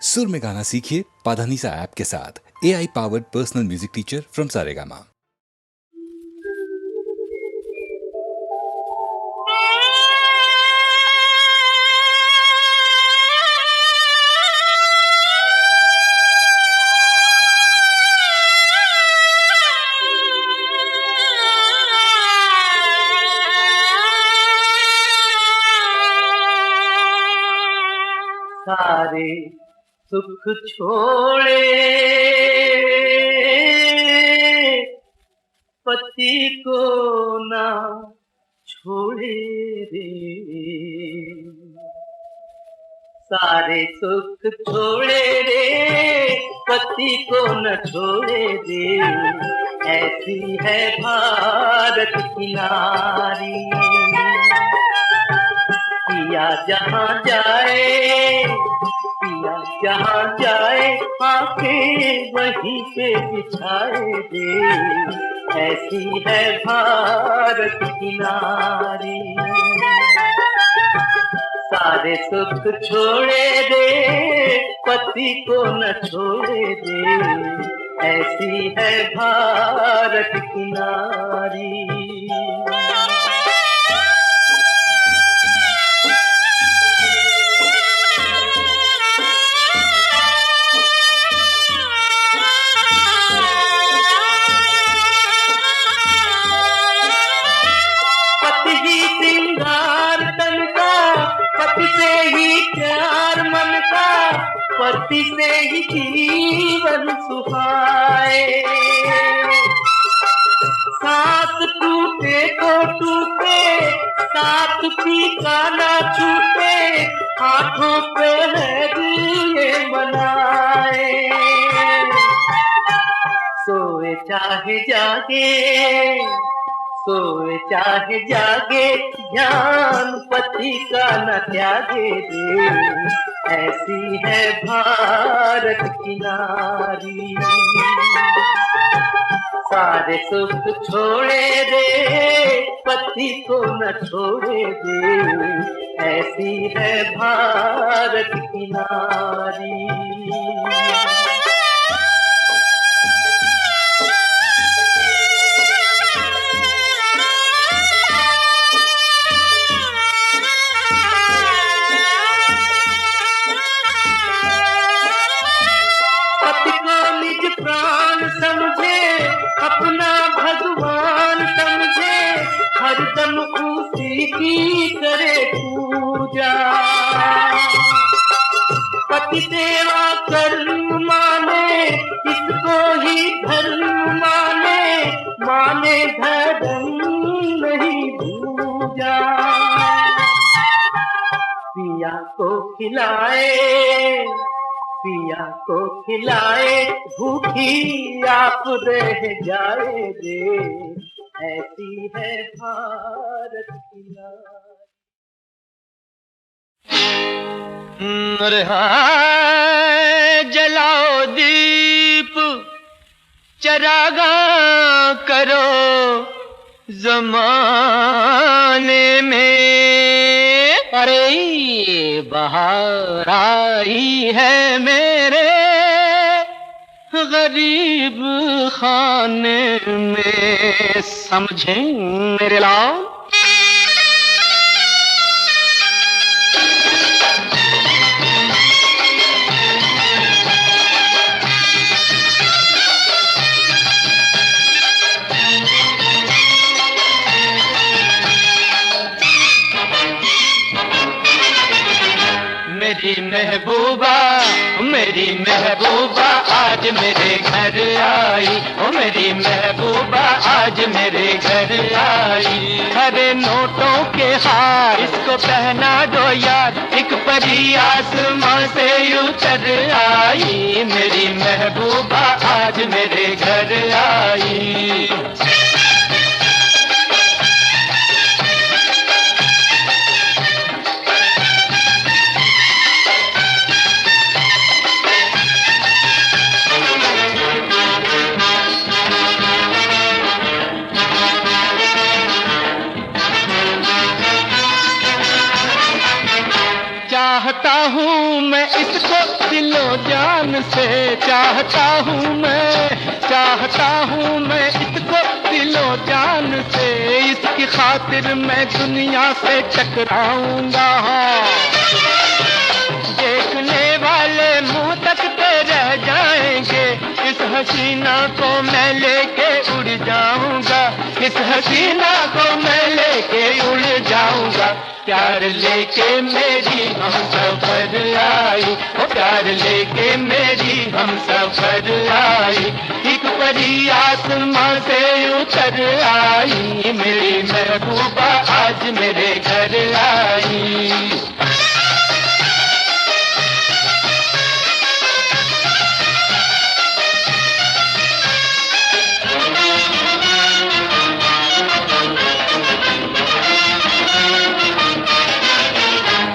सुर में गाना सीखिए पाधानीसा ऐप के साथ। AI powered personal music teacher from Saregama. सारे सुख छोड़े पति को ना छोड़े रे, सारे सुख छोड़े रे पति को न छोड़े रे, ऐसी है भारत की नारी। पिया जहाँ जाए, पिया जहाँ जाए आंखें वहीं पे बिछाए दे, ऐसी है भारत की नारी। सारे सुख छोड़े दे पति को न छोड़े दे, ऐसी है भारत की नारी। पति से ही प्यार मन का, पति से ही जीवन सुहाए। साथ टूटे तो टूटे, साथ पीका ना छूटे, हाथों पे है दिए मनाए। सोए चाहे जागे, सोए चाहे जागे, ध्यान पति का न त्यागे दे, ऐसी है भारत की नारी। सारे सुख छोड़े दे पति को न छोड़े दे, ऐसी है भारत की नारी। प्राण समझे, अपना भगवान समझे, हरदम उसी की करे पूजा। पति सेवा कर्म माने, इसको ही धर्म माने, माने धर्म नहीं भूजा। पिया को खिलाए, पिया को खिलाए, भूखी आप रह जाए रे, ऐसी है भारत की नारी। अरे हाँ, जलाओ दीप, चरागा करो जमाने में। अरे बाहर आई है मेरे गरीब खाने में, समझें मेरे लाल। मेरी महबूबा, मेरी महबूबा आज मेरे घर आई, ओ मेरी महबूबा आज मेरे घर आई। हरे नोटों के हार इसको पहना दो यार, एक परी आसमां से उतर आई, मेरी महबूबा आज मेरे घर आई। चाहता हूँ मैं इसको दिलो जान से चाहता हूँ मैं इसको दिलो जान से। इसकी खातिर मैं दुनिया से टकराऊंगा। देखने वाले मुंह तकते रह जाएंगे, इस हसीना को मैं लेके उड़ जाऊंगा, इस हसीना को मैं लेके उड़ जाऊंगा। प्यार लेके मेरी हम सफर आई, ओ प्यार लेके मेरी हम सफर आई। एक परी आसमां से उतर आई, मेरी महबूबा आज मेरे घर आई।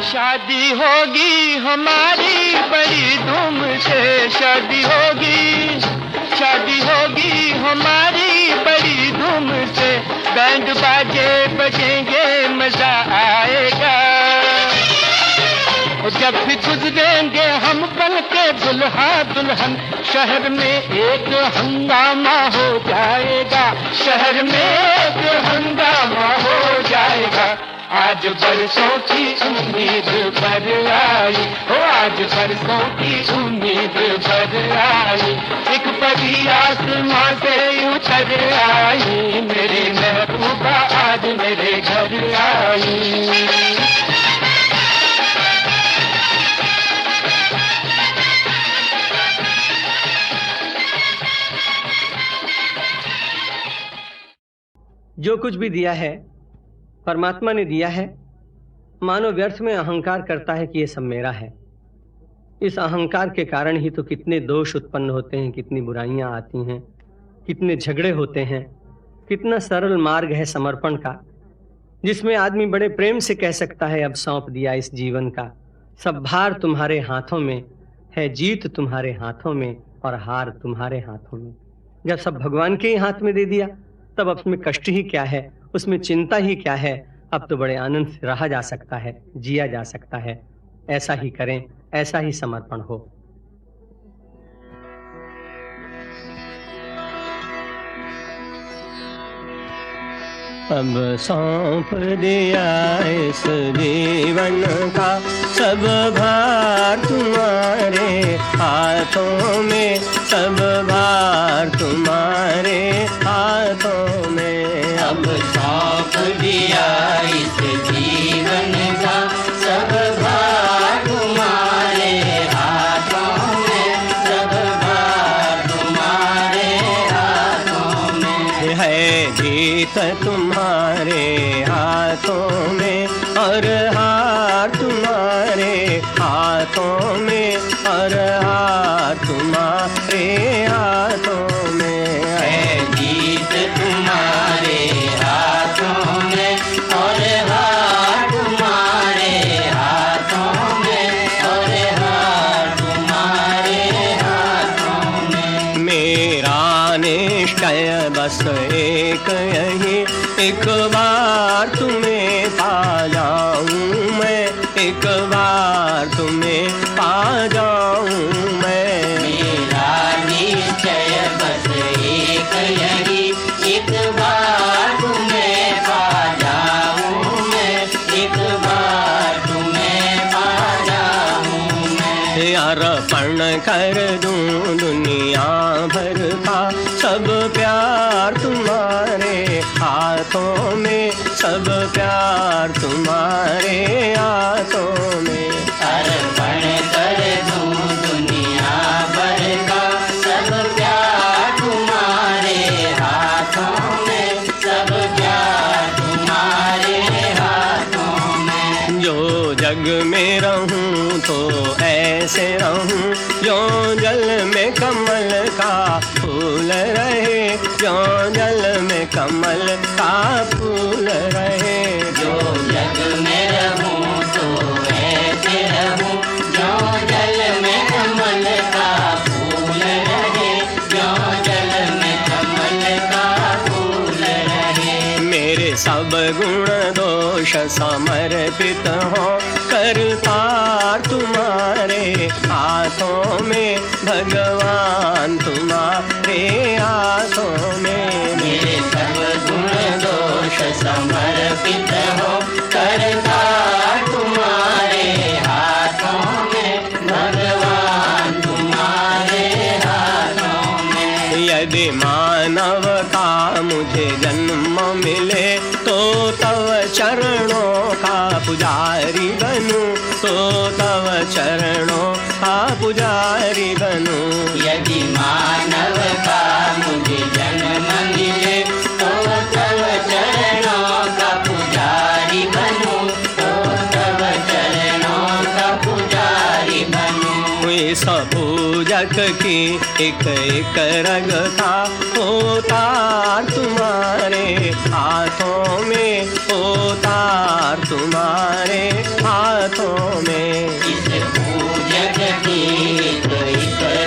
शादी होगी हमारी बड़ी धूम से, शादी होगी हमारी बड़ी धूम से। बैंड बाजे बजेंगे मजा आएगा, जब भी गुजरेंगे हम बन के दुल्हा दुल्हन। शहर में एक हंगामा हो जाएगा, शहर में एक हंगामा हो जाएगा। आज बरसों की उम्मीद भर आई, हो आज बरसों की उम्मीद भर आई। एक परी आसमां से उतर आई, मेरी महबूबा आज मेरे घर आई। जो कुछ भी दिया है परमात्मा ने दिया है। मानव व्यर्थ में अहंकार करता है कि ये सब मेरा है। इस अहंकार के कारण ही तो कितने दोष उत्पन्न होते हैं, कितनी बुराइयां आती हैं, कितने झगड़े होते हैं। कितना सरल मार्ग है समर्पण का, जिसमें आदमी बड़े प्रेम से कह सकता है अब सौंप दिया इस जीवन का। सब भार तुम्हारे हाथों में है, जीत तुम्हारे हाथों में और हार तुम्हारे हाथों में। जब सब भगवान के ही हाथ में दे दिया तब उसमें कष्ट ही क्या है, उसमें चिंता ही क्या है। अब तो बड़े आनंद से रहा जा सकता है, जिया जा सकता है। ऐसा ही करें, ऐसा ही समर्पण हो। अब सौंप दिया इस जीवन का सब भार तुम्हारे हाथों में, सब भार तुम्हारे हाथों में। अब सौंप दिया इस जीवन का सब भार तुम्हारे हाथों में, सब भार तुम्हारे हाथों में। है जीत तुम्हारे हाथों में और हार तुम्हारे हाथों में, और हार तुम्हारे हाथों में। है जीत तुम्हारे हाथों में और हार तुम्हारे हाथों में, और हार तुम्हारे हाथों में। मेरा निश्चय बस एक यही, एक बार तुम्हें पा जाऊं मैं, एक बार तुम्हें पा जाऊं मैं। मेरा निश्चय बस एक यही, एक बार तुम्हें पा जाऊं मैं, एक बार तुम्हें पा जाऊं मैं। अर्पण कर दूं दुनिया भर का सब प्यार तुम्हारे हाथों में, सब प्यार तुम्हारे हाथों में। अर्पण कर दूं दुनिया भर का सब प्यार तुम्हारे हाथों में, सब प्यार तुम्हारे हाथों में। जो जग में रहूं तो ऐसे रहूं, जो जल में कमल का फूल रहे, जो जल में कमल का फूल रहे। जो जग में रहूं तो ऐसे रहूं, जो जल में कमल का फूल रहे, जो जल में कमल का फूल रहे। मेरे सब गुण दोष समर्पित हो कर पार तुम्हारे हाथ हाथों में, भगवान तुम्हारे हाथों में। मेरे सब गुण दोष समर्पित हो, करता तुम्हारे हाथों में, भगवान तुम्हारे हाथों में। यदि मानव का मुझे जन्म मिले, तो तव चरणों का पुजारी बनूं, तो तव चरणों का पुजारी बनूं। यदि मानव का मुझे जन्म मिले, तो तव चरणों का पुजारी बनूं, तो तव चरणों का पुजारी बनूं। इस पूजक की एक एक रग का उतार तुम्हारे हाथों में, उतार तुम्हारे हाथों में। इस पूजक की एक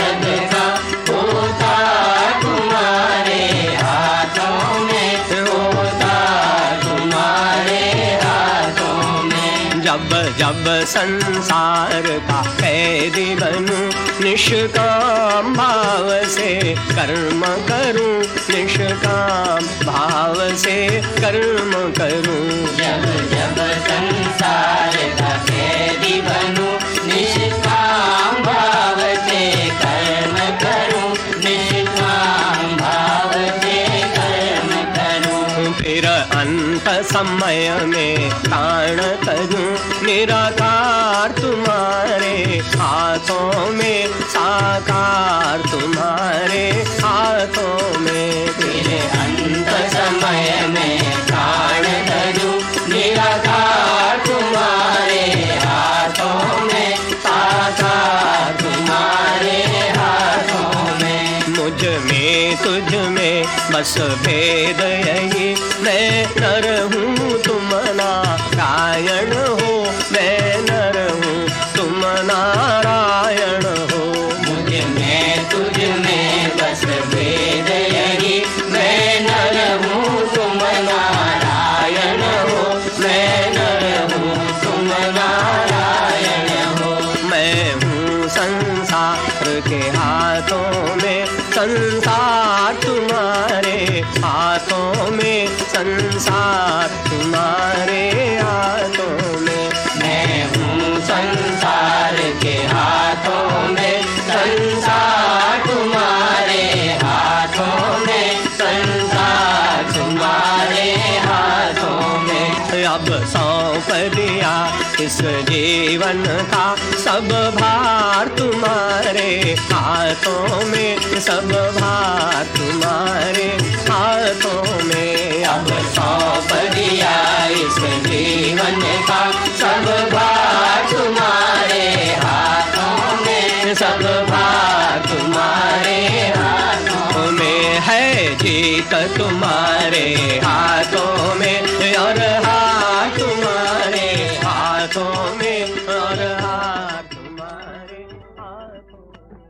रग का उतार तुम्हारे हाथों में, उतार तुम्हारे हाथों में। जब जब संसार का कैदी बनूं, निष्काम भाव से कर्म करूं, निष्काम भाव से कर्म करूं। जब जब संसार का कैदी बनूं, निष्काम भाव से कर्म करूं, निष्काम भाव से कर्म करूं। फिर अंत समय में प्राण तजूं, निराकार तुम्हारे हाथों में, साकार तुम्हारे हाथों में। फिर अंत समय में प्राण तजूं, निराकार तुम्हारे हाथों में, साकार तुम्हारे हाथों में। मुझ में तुझ में बस भेद यही, मैं नर हूँ तुम नारायण हो, मैं नर हूँ तुम नारायण हो। मुझ में तुझ में बस भेद यही, मैं नर हूँ तुम नारायण हो, मैं नर हूँ तुम नारायण हो। मैं हूँ संसार के हाथों में, संसार तुम्हारे हाथों में, संसार तुम्हारे हाथों में। मैं हूँ संसार के हाथों में, संसार तुम्हारे हाथों में, संसार तुम्हारे हाथों में। अब सौंप दिया इस जीवन का सब भार तुम्हारे हाथों में, सब भार तुम्हारे हाथों में। अब सौंप दिया इस जीवन का सब भार तुम्हारे हाथों में, सब भार तुम्हारे हाथों में। है जीत तुम्हारे हाथों में, और हार तुम्हारे हाथों में, और हार तुम्हारे हाथों में।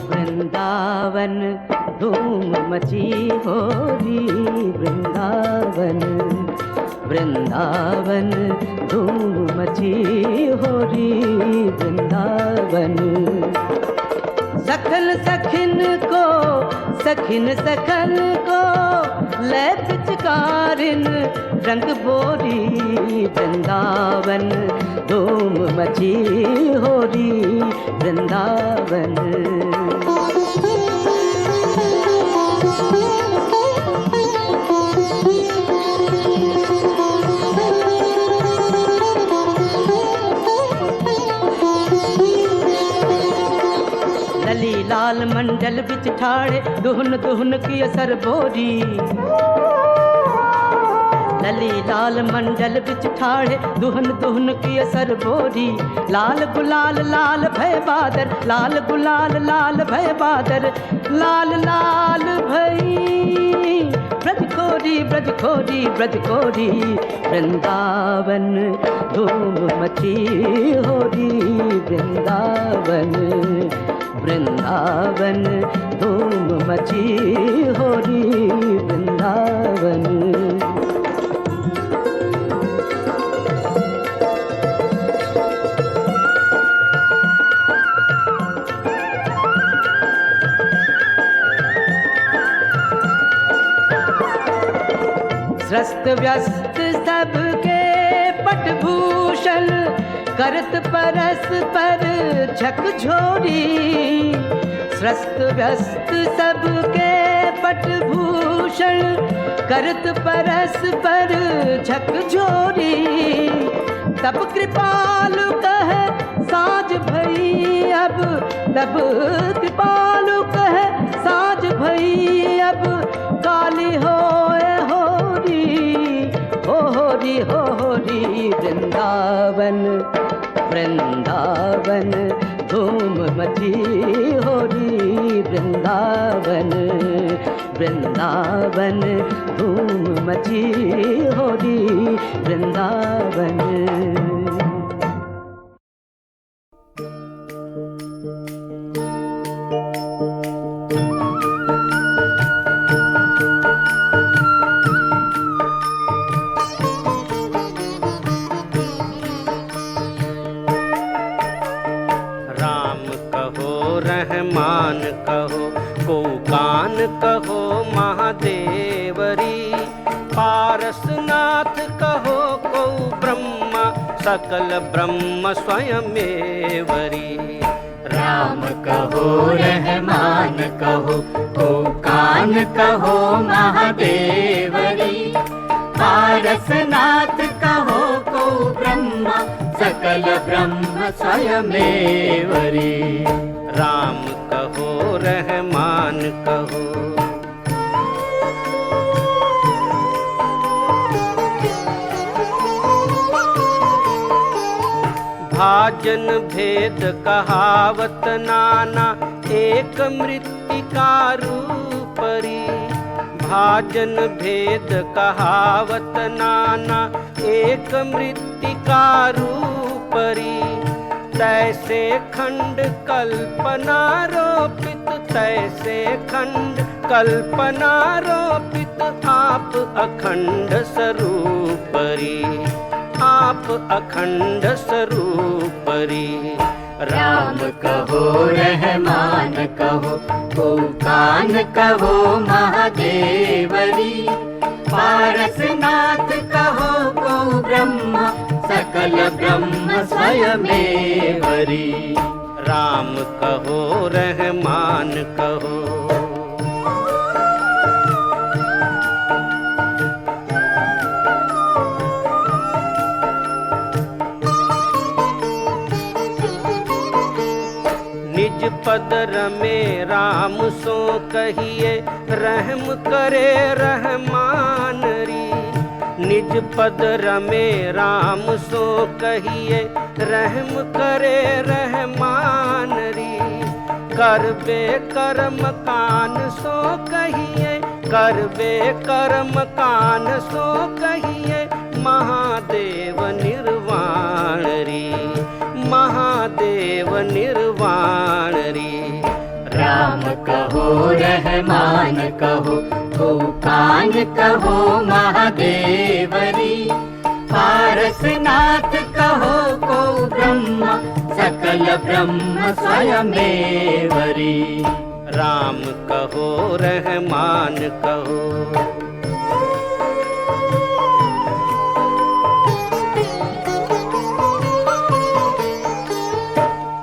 वृंदावन धूम मची हो री, वृंदावन वृंदावन धूम मची हो री, वृंदावन। सखन सखिन को, सखिन सखन को ले पिचकारिन रंग बोरी, वृंदावन धूम मची हो री, वृंदावन। लली लाल मंडल बिच ठाड़े दुहन दुहन की असर बोरी, लली लाल मंडल बिच ठाड़े दुहन दुहन की असर बोरी लाल गुलाल लाल भय बादर लाल गुलाल लाल भय बादर लाल लाल भई ब्रज खोरी ब्रज खोरी ब्रज खोरी वृंदावन धूम मची होरी वृंदावन वृंदावन धूम मची होरी वृंदावन। त्रस्त व्यस्त सबके पटभूषण करत परस पर झकझोरी त्रस्त व्यस्त सबके पटभूषण करत परस पर झकझोरी तब कृपालु कह साज भई अब तब कृपालु कह साज भई अब काली होए होरी होरी वृंदावन वृंदावन धूम मची होरी वृंदावन वृंदावन धूम मची होरी वृंदावन। रहमान कहो को कान कहो महादेवरी पारसनाथ कहो को ब्रह्मा सकल ब्रह्म स्वयमेवरी। राम कहो रहमान कहो को कान कहो महादेवरी पारसनाथ कहो को ब्रह्मा सकल ब्रह्म स्वयमेवरी। राम कहो रहमान कहो भाजन भेद कहावत नाना एक मृत्तिका रूपरी। भाजन भेद कहावत नाना एक मृत्तिका रूपरी। तैसे खंड कल्पना रोपित तैसे खंड कल्पना रोपित आप अखंड स्वरूपरी आप अखंड स्वरूपरी। राम कहो रहमान कहो को कान कहो महादेवरी पारसनाथ कहो को ब्रह्मा सकल ब्रह्म स्वयमेवरी। राम कहो रहमान कहो निज पद रमे राम सो कहिए रहम करे रहमान री। निज पद रमे राम सो कहिए रहम करे रहमान री। करबे कर्म कान सो कहिए करबे कर्म कान सो कहिए महादेव निर्वाण री महादेव निर्वाण री। राम कहो रहमान कहो को कान कहो महादेवरी पारसनाथ कहो को ब्रह्मा सकल ब्रह्म स्वयमेवरी। राम कहो रहमान कहो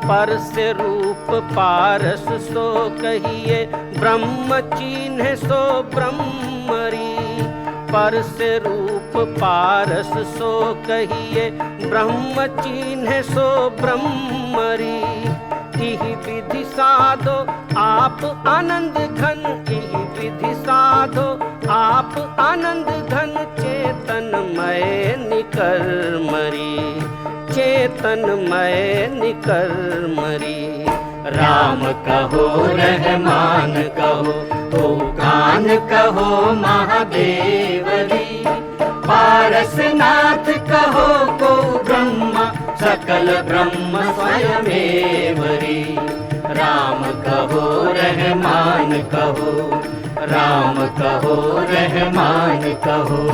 परस रूप पारस सो कहिए ब्रह्म चिन्ह सो ब्रह्मरी। परस रूप पारस सो कहिए ब्रह्म चिन्ह सो ब्रह्मरी। इहि विधि साधो आप आनंद घन इहि विधि साधो आप आनंद घन चेतन तन्मय निकर्मरी। राम कहो रहमान कहो, कान कहो महादेवरी। पारसनाथ कहो को ब्रह्मा, सकल ब्रह्म स्वयमेवरी। राम कहो रहमान कहो, राम कहो रहमान कहो।